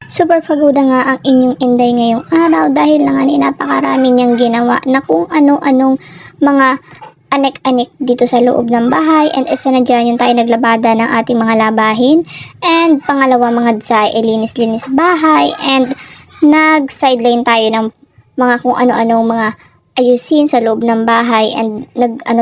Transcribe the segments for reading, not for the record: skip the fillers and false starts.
Super pagoda nga ang inyong Inday ngayong araw dahil na nga ni napakarami niyang ginawa na kung ano-anong mga anek-anek dito sa loob ng bahay, and isa na dyan yung tayo naglabada ng ating mga labahin, and pangalawa mga dzay, linis-linis bahay, and nag-sideline tayo ng mga kung ano-anong mga ayusin sa loob ng bahay, and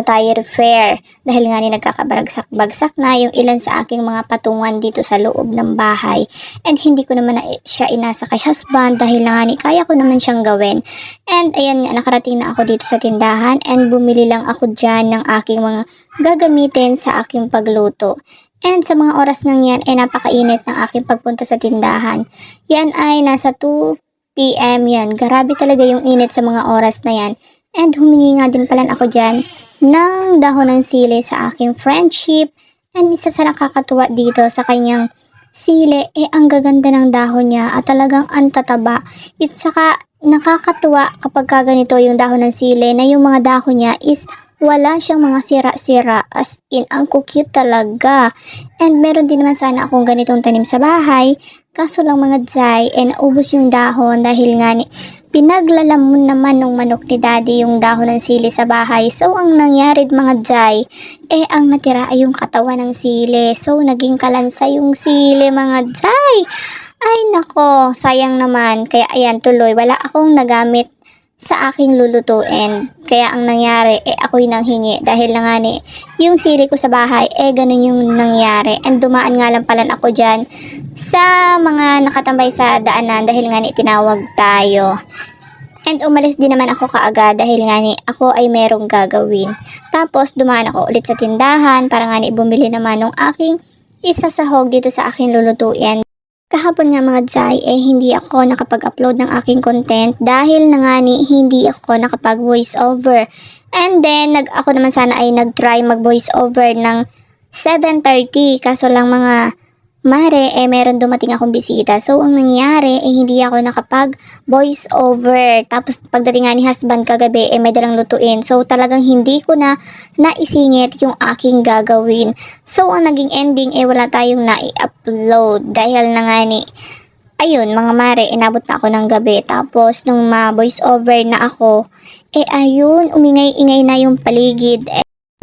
tayo repair dahil nga ni nagkakabaragsak-bagsak na yung ilan sa aking mga patungan dito sa loob ng bahay, and hindi ko naman na siya inasa kay husband dahil nga ni kaya ko naman siyang gawin. And ayan nga, nakarating na ako dito sa tindahan and bumili lang ako dyan ng aking mga gagamitin sa aking pagluto. And sa mga oras ng yan ay napakainit ng aking pagpunta sa tindahan. Yan ay nasa 2 PM yan. Grabe talaga yung init sa mga oras na yan. And humingi nga din pala ako dyan ng dahon ng sili sa aking friendship. And isa sa nakakatuwa dito sa kanyang sili, ang gaganda ng dahon niya at talagang ang tataba. At saka nakakatuwa kapag ganito yung dahon ng sili na yung mga dahon niya is wala siyang mga sira-sira, as in ang cute talaga. And meron din naman sana akong ganitong tanim sa bahay, kaso lang mga dzay, naubos yung dahon dahil nga ni pinaglalamon naman ng manok ni daddy yung dahon ng sili sa bahay. So ang nangyari mga dzay, ang natira ay yung katawan ng sili. So naging kalansa yung sili mga dzay. Ay nako, sayang naman. Kaya ayan, tuloy wala akong nagamit sa aking lulutuin. Kaya ang nangyari, ako'y nanghingi dahil na nga ni yung sili ko sa bahay, ganun yung nangyari. And dumaan nga lang pala ako dyan sa mga nakatambay sa daanan dahil nga ni tinawag tayo. And umalis din naman ako kaagad dahil nga ni ako ay merong gagawin. Tapos dumaan ako ulit sa tindahan para nga ni bumili naman ng aking isasahog dito sa aking lulutuin. Kahapon nga mga dzay, hindi ako nakapag-upload ng aking content dahil na nga ni hindi ako nakapag-voice over. And then, ako naman sana ay nag-try mag-voice over ng 7:30. Kaso lang mga mare, meron dumating akong bisita. So, ang nangyari, hindi ako nakapag-voice over. Tapos, pagdating nga ni husband kagabi, may dalang lutuin. So, talagang hindi ko na naisingit yung aking gagawin. So, ang naging ending, wala tayong nai-upload. Dahil na nga ni, ayun, mga mare, inabot na ako ng gabi. Tapos, nung ma-voice over na ako, ayun, umingay-ingay na yung paligid.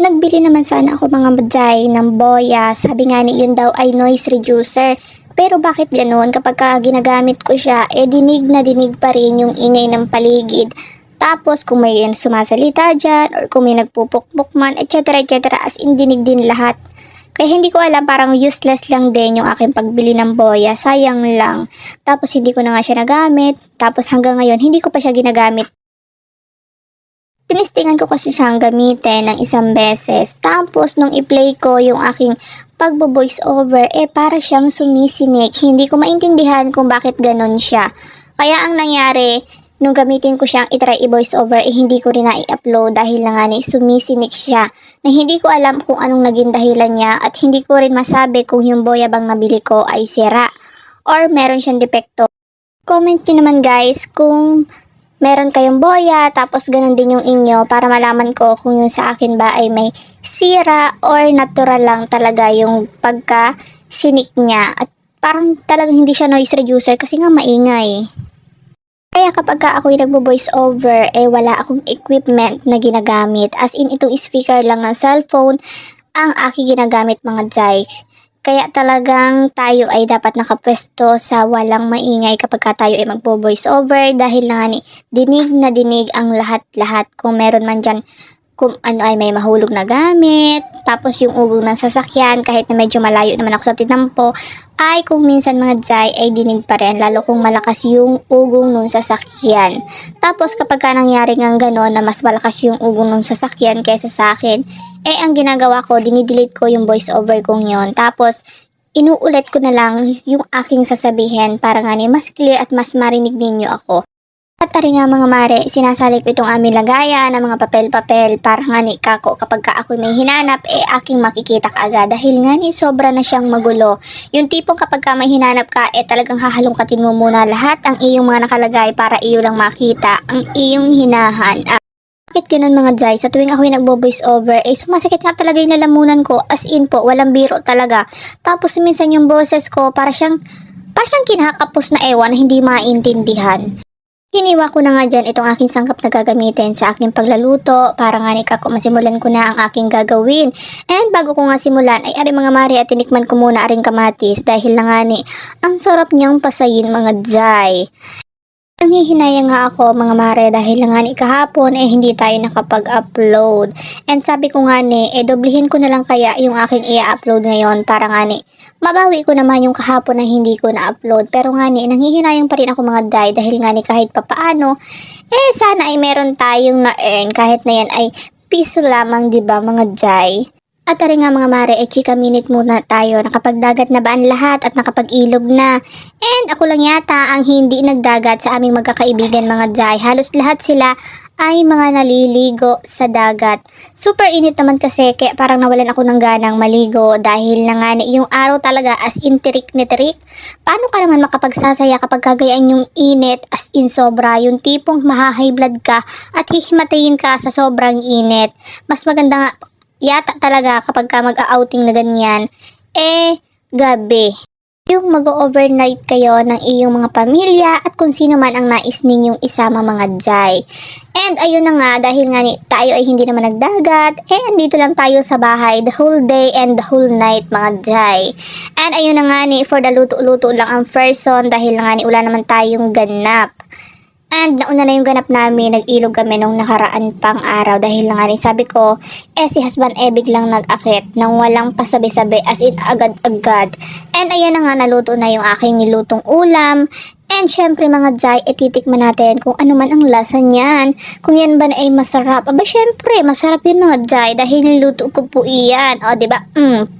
Nagbili naman sana ako mga badzay ng boya. Sabi nga ni yun daw ay noise reducer. Pero bakit ganoon? Kapag ginagamit ko siya, dinig na dinig pa rin yung ingay ng paligid. Tapos kung may sumasalita dyan or kung may nagpupukpuk man, etc. as in dinig din lahat. Kaya hindi ko alam, parang useless lang din yung aking pagbili ng boya. Sayang lang. Tapos hindi ko na nga siya nagamit. Tapos hanggang ngayon, hindi ko pa siya ginagamit. Tinistingan ko kasi siyang gamitin ng isang beses. Tapos, nung i-play ko yung aking pagbo-voice over, para siyang sumisinik. Hindi ko maintindihan kung bakit ganon siya. Kaya ang nangyari, nung gamitin ko siyang i-try i-voice over, hindi ko rin na-i-upload dahil na nga ni sumisinik siya. Na hindi ko alam kung anong naging dahilan niya at hindi ko rin masabi kung yung boya bang nabili ko ay sira or meron siyang depekto. Comment niyo naman guys kung meron kayong boya, tapos ganun din yung inyo para malaman ko kung yung sa akin ba ay may sira or natural lang talaga yung pagka-sinik niya. At parang talagang hindi siya noise reducer kasi nga maingay. Kaya kapag ako'y nagbo-voice over, wala akong equipment na ginagamit. As in, itong speaker lang ng cellphone ang aking ginagamit mga dzay. Kaya talagang tayo ay dapat nakapwesto sa walang maingay kapag tayo ay magpo-voice over dahil na nga ni dinig na dinig ang lahat-lahat. Kung meron man dyan kung ano ay may mahulog na gamit, tapos yung ugong ng sasakyan kahit na medyo malayo naman ako sa tinampo, ay kung minsan mga dzay ay dinig pa rin lalo kung malakas yung ugong ng sasakyan. Tapos kapag nangyari ng gano'n na mas malakas yung ugong ng sasakyan kaysa sa akin, ang ginagawa ko, dinidelete ko yung voice over kong yon. Tapos inuulit ko na lang yung aking sasabihin para nga ni mas clear at mas marinig ninyo ako. At ari nga mga mare, sinasali ko itong aming lagayan ng mga papel-papel para nga ni kako kapag ako may hinanap, aking makikita kaagad dahil nga ni sobra na siyang magulo. Yung tipong kapag may hinanap ka, talagang hahalongkatin mo muna lahat ang iyong mga nakalagay para iyo lang makita ang iyong hinahanap. Bakit ganun mga dzay? Sa tuwing ako'y nagbo-voice over, sumasakit nga talaga yung lalamunan ko. As in po, walang biro talaga. Tapos minsan yung boses ko, para siyang Parang kinakapos na ewan na hindi maintindihan. Hiniwa ko na nga dyan itong aking sangkap na gagamitin sa aking paglaluto para nga ni kako masimulan ko na ang aking gagawin. And bago ko nga simulan ay ari mga mari at tinikman ko muna aring kamatis dahil na nga ni ang sarap niyang pasayin mga jay. Nanghihinayang nga ako mga mare dahil nga ni kahapon hindi tayo nakapag-upload. And sabi ko nga ni, doblehin ko na lang kaya yung aking i-upload ngayon para nga ni mabawi ko naman yung kahapon na hindi ko na-upload. Pero nga ni, nanghihinayang pa rin ako mga day dahil nga ni kahit papaano, sana ay meron tayong na-earn kahit na yan ay piso lamang 'di ba mga jay. At ari nga mga mare, chika minute muna tayo. Nakapagdagat na ba ang lahat at nakapag-ilog na? And ako lang yata ang hindi nagdagat sa aming magkakaibigan mga jay. Halos lahat sila ay mga naliligo sa dagat. Super init naman kasi kaya parang nawalan ako ng ganang maligo dahil na nga yung araw talaga as in tirik na tirik. Paano ka naman makapagsasaya kapag kagayaan yung init as in sobra? Yung tipong maha-high blood ka at hihimatayin ka sa sobrang init. Mas maganda nga yata talaga kapag ka mag-outing na ganyan, gabi. Yung mag-overnight kayo ng iyong mga pamilya at kung sino man ang nais ninyong isama mga jay. And ayun na nga, dahil nga tayo ay hindi naman nagdagat, andito lang tayo sa bahay the whole day and the whole night mga jay. And ayun na nga for the luto-luto lang ang first son dahil nga wala naman tayong ganap. And nauna na yung ganap namin, nag-ilog kami nung nakaraan pang araw dahil nga sabi ko, si husband biglang nag-akit nang walang pasabi-sabi as in agad-agad. And ayan na nga, naluto na yung aking nilutong ulam. And syempre mga jay, titikman natin kung ano man ang lasa niyan. Kung yan ba ay masarap. Aba syempre, masarap yun mga jay dahil niluto ko po iyan. O diba,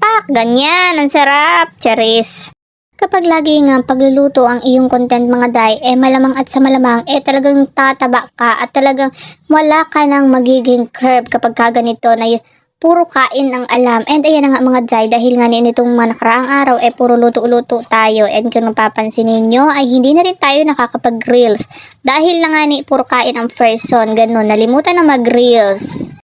pak, ganyan, ang sarap, charis. Kapag lagi nga pagluluto ang iyong content mga day, malamang at sa malamang, talagang tataba ka at talagang wala ka ng magiging curve kapag kaganito na puro kain ang alam. And ayan na nga mga day, dahil nga nitong mga nakaraang araw, puro luto-luto tayo. And kung napapansin ninyo, ay hindi na rin tayo nakakapag-reels. Dahil na nga puro kain ang first son, ganun, nalimutan na mag-reels.